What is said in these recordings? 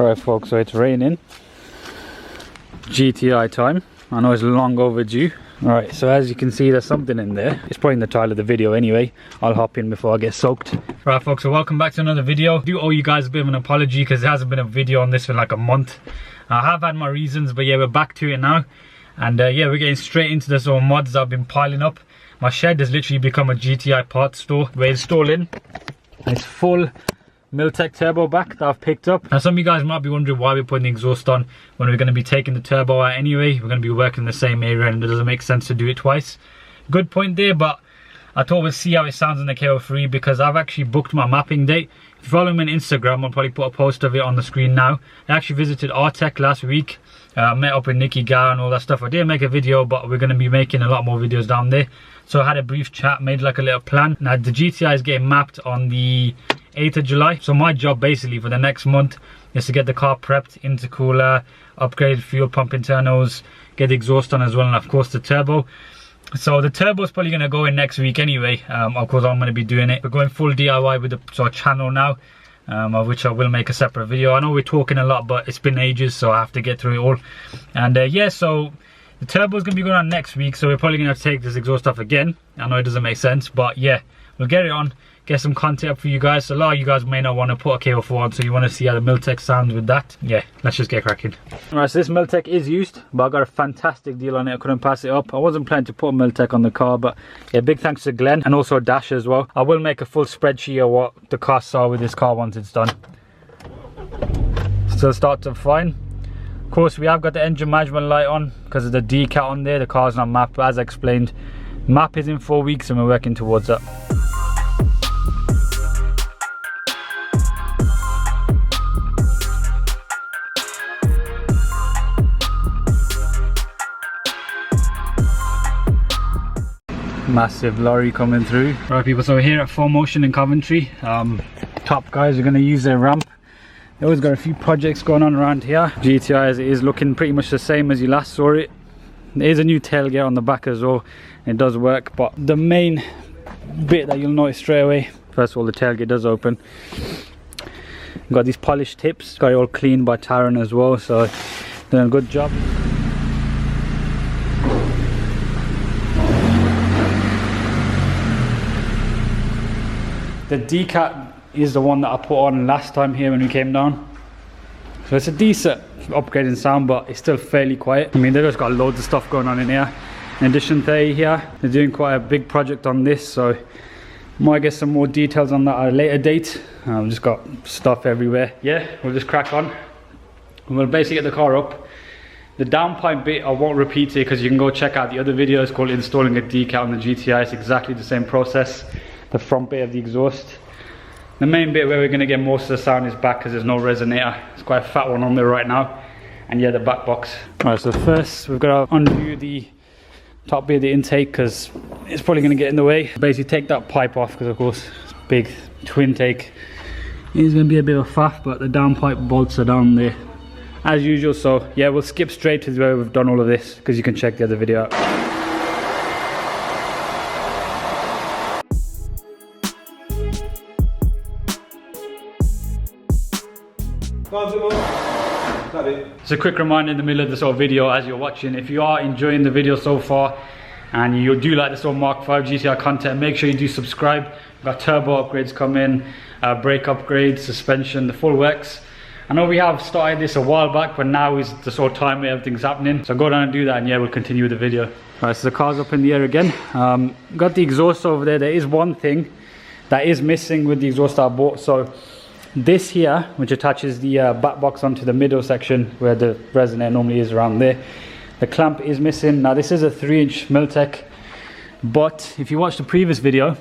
Alright folks, so it's raining. GTI time. I know it's long overdue. Alright, so as you can see, there's something in there. It's probably in the title of the video anyway. I'll hop in before I get soaked. Right folks, so welcome back to another video. I do owe you guys a bit of an apology because there hasn't been a video on this for like a month. I have had my reasons, but yeah, we're back to it now. And yeah, we're getting straight into this all mods that I've been piling up. My shed has literally become a GTI parts store. We're installing this full Miltech turbo back that I've picked up. Now some of you guys might be wondering why we're putting the exhaust on when we're going to be taking the turbo out anyway. We're going to be working in the same area and it doesn't make sense to do it twice. Good point there, but I thought we'll see how it sounds in the KO3 because I've actually booked my mapping date. If you follow me on Instagram, I'll probably put a post of it on the screen now. I actually visited Artec last week. Met up with Nicky Gow and all that stuff. I didn't make a video, but we're going to be making a lot more videos down there. So I had a brief chat, made like a little plan. Now the GTI is getting mapped on the 8th of July. So my job basically for the next month is to get the car prepped, intercooler, upgrade fuel pump internals, get the exhaust on as well, and of course the turbo. So the turbo is probably going to go in next week anyway. Of course I'm going to be doing it. We're going full DIY with the channel now, of which I will make a separate video. I know we're talking a lot, but it's been ages, so I have to get through it all. And yeah, so the turbo is going to be going on next week, so we're probably going to have to take this exhaust off again. I know it doesn't make sense, but yeah, we'll get it on, get some content up for you guys. So a lot of you guys may not want to put a KO4 on, so you want to see how the Miltech sounds with that. Yeah, let's just get cracking. Alright, so this Miltech is used, but I got a fantastic deal on it. I couldn't pass it up. I wasn't planning to put a Miltech on the car, but yeah, big thanks to Glenn and also Dash as well. I will make a full spreadsheet of what the costs are with this car once it's done. Still starts up fine. Of course, we have got the engine management light on because of the decal on there. The car's not mapped, but as I explained, map is in 4 weeks and we're working towards that. Massive lorry coming through. Right people, so we're here at 4Motion in Coventry. Top guys are going to use their ramp. They always got a few projects going on around here. GTI as it is looking pretty much the same as you last saw it. There is a new tailgate on the back as well. It does work, but the main bit that you'll notice straight away, first of all, the tailgate does open. Got these polished tips, got it all cleaned by Taron as well, so doing a good job. The decat is the one that I put on last time here when we came down. So it's a decent upgrade in sound, but it's still fairly quiet. I mean, they've just got loads of stuff going on in here. In addition to here, they're doing quite a big project on this, so might get some more details on that at a later date. I've just got stuff everywhere. Yeah, we'll just crack on. We'll basically get the car up. The downpipe bit, I won't repeat it because you can go check out the other videos called installing a decal on the GTI. It's exactly the same process. The front bit of the exhaust. The main bit where we're going to get most of the sound is back because there's no resonator. It's quite a fat one on there right now. And yeah, the back box. Alright, so first we've got to undo the top bit of the intake because it's probably going to get in the way. Basically take that pipe off because of course it's big twin take. It's going to be a bit of a faff, but the downpipe bolts are down there as usual. So yeah, we'll skip straight to where we've done all of this because you can check the other video out. It's a quick reminder in the middle of this whole video as you're watching, if you are enjoying the video so far and you do like this whole Mark 5 GTI content, make sure you do subscribe. We've got turbo upgrades coming, brake upgrades, suspension, the full works. I know we have started this a while back, but now is the sort of time where everything's happening. So go down and do that and yeah, we'll continue with the video. Alright, so the car's up in the air again. Got the exhaust over there. There is one thing that is missing with the exhaust I bought. So this here, which attaches the back box onto the middle section where the resonator normally is around there, the clamp is missing. Now this is a 3-inch Miltech, but if you watch the previous video,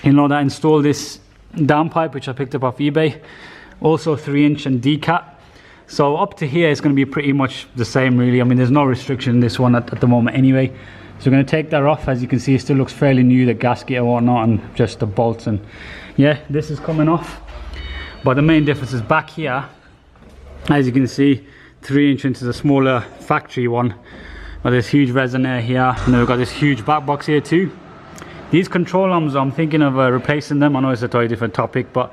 you know that I installed this downpipe which I picked up off eBay, also 3-inch and decat. So up to here it's going to be pretty much the same really. I mean, there's no restriction in this one at the moment anyway. So we're going to take that off. As you can see, it still looks fairly new, the gasket and whatnot, and just the bolts, and yeah, this is coming off. But the main difference is back here, as you can see, 3-inch into the smaller factory one. Got this huge resonator here, and then we've got this huge back box here too. These control arms, I'm thinking of replacing them. I know it's a totally different topic, but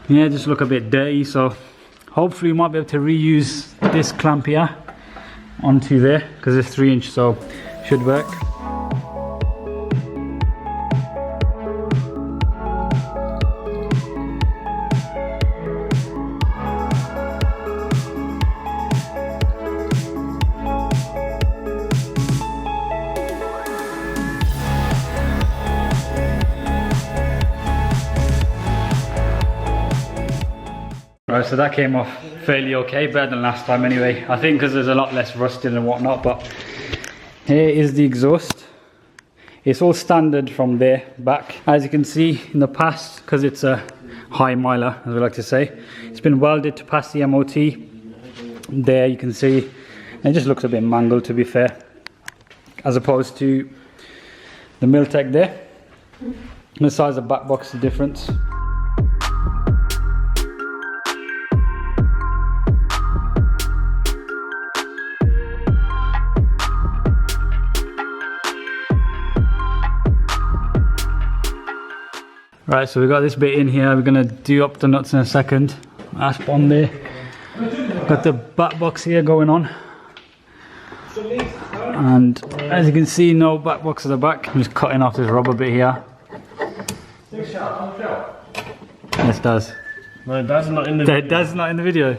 yeah, just look a bit dirty. So Hopefully we might be able to reuse this clamp here onto there, because it's 3-inch, so should work. Right, so that came off fairly okay, better than last time anyway. I think because there's a lot less rusted and whatnot. But here is the exhaust. It's all standard from there back. As you can see in the past, because it's a high miler, as we like to say, it's been welded to pass the MOT. There you can see it just looks a bit mangled, to be fair, as opposed to the Miltech there. The size of back box, the difference. Right, so we've got this bit in here. We're going to do up the nuts in a second. Asp on there. Got the back box here going on. And as you can see, no back box at the back. I'm just cutting off this rubber bit here. Yes, does. No, Dad's not in the video. Dad's not in the video.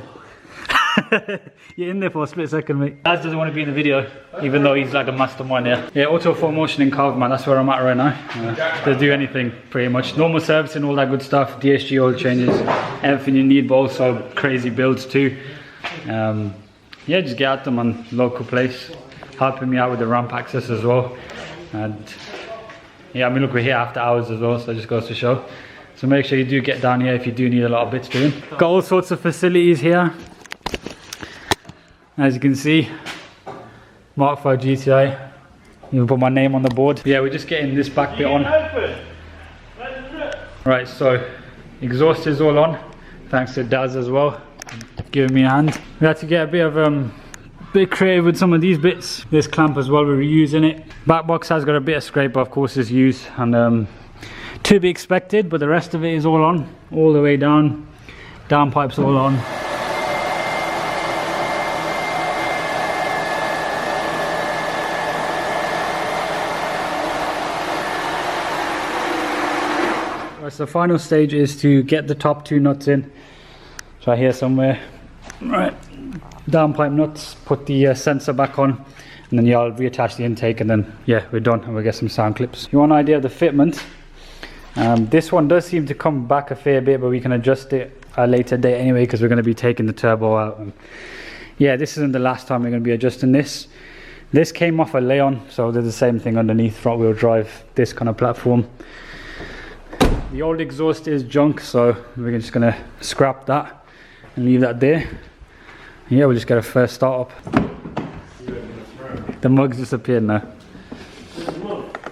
You're in there for a split second, mate. Dad doesn't want to be in the video, even though he's like a mastermind here. Yeah, auto full motion in carb, man. That's where I'm at right now. They do anything pretty much. Normal servicing, all that good stuff. DSG oil changes, everything you need, but also crazy builds too. Yeah, just get at them on local place. Helping me out with the ramp access as well. And yeah, I mean, look, we're here after hours as well, so it just goes to show. So make sure you do get down here if you do need a lot of bits doing. Got all sorts of facilities here. As you can see, Mark 5 GTI. You can put my name on the board. Yeah, we're just getting this back bit on. Right, so exhaust is all on. Thanks to Daz as well, giving me a hand. We had to get a bit creative with some of these bits. This clamp as well, we're reusing it. Back box has got a bit of scrape, of course, is used, and to be expected, but the rest of it is all on, all the way down. Downpipes all on. So the final stage is to get the top 2 nuts in. Try here somewhere. Right, downpipe nuts, put the sensor back on, and then yeah, I'll reattach the intake, and then yeah, we're done, and we'll get some sound clips. You want an idea of the fitment? This one does seem to come back a fair bit, but we can adjust it at a later date anyway, because we're going to be taking the turbo out. And yeah, this isn't the last time we're going to be adjusting this. This came off a Leon, so there's the same thing underneath, front wheel drive, this kind of platform. The old exhaust is junk, so we're just going to scrap that and leave that there. And yeah, we'll just get a first start up. The mug's disappeared now.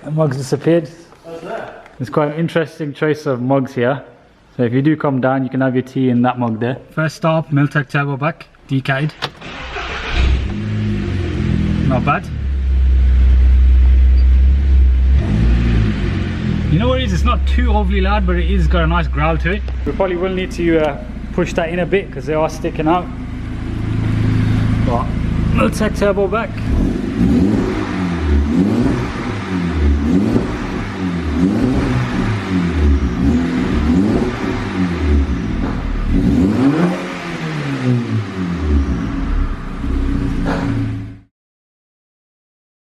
The mug's disappeared. What's that? There's quite an interesting choice of mugs here. So if you do come down, you can have your tea in that mug there. First start, Miltech turbo back, decatted. Not bad. You know what it is? It's not too overly loud, but it is got a nice growl to it. We probably will need to push that in a bit because they are sticking out. But Miltech turbo back.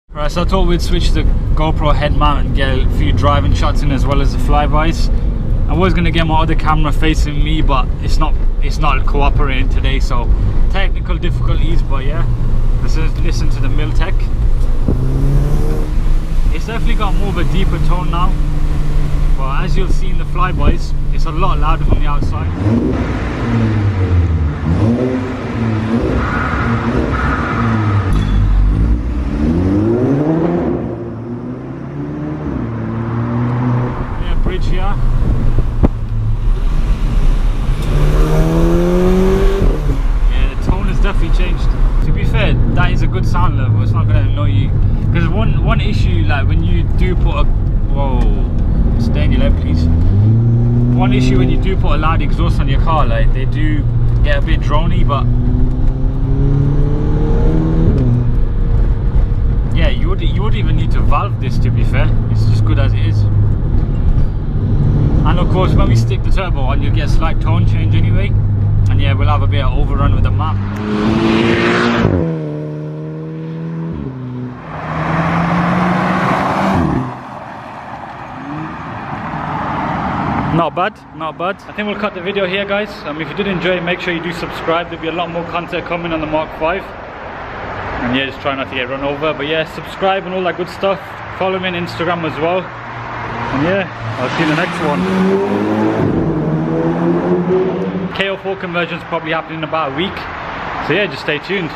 Right, so I thought we'd switch the GoPro head mount and get a few driving shots in as well as the flybys. I was going to get my other camera facing me, but it's not cooperating today, so technical difficulties. But yeah, let's just listen to the Miltech. It's definitely got more of a deeper tone now, but as you'll see in the flybys, it's a lot louder from the outside. Bridge here. Yeah, the tone has definitely changed. To be fair, that is a good sound level. It's not going to annoy you. Because one issue, like when you do put a stay in your left, please. One issue when you do put a loud exhaust on your car, like they do yeah, a bit drony, but yeah, you would even need to valve this, to be fair. It's just good as it is. And of course, when we stick the turbo on, you'll get a slight tone change anyway. And yeah, we'll have a bit of overrun with the map. Not bad, not bad. I think we'll cut the video here, guys. If you did enjoy it, make sure you do subscribe. There'll be a lot more content coming on the Mark 5. And yeah, just try not to get run over. But yeah, subscribe and all that good stuff. Follow me on Instagram as well. And yeah, I'll see you in the next one. KO4 conversion's probably happening in about a week. So yeah, just stay tuned.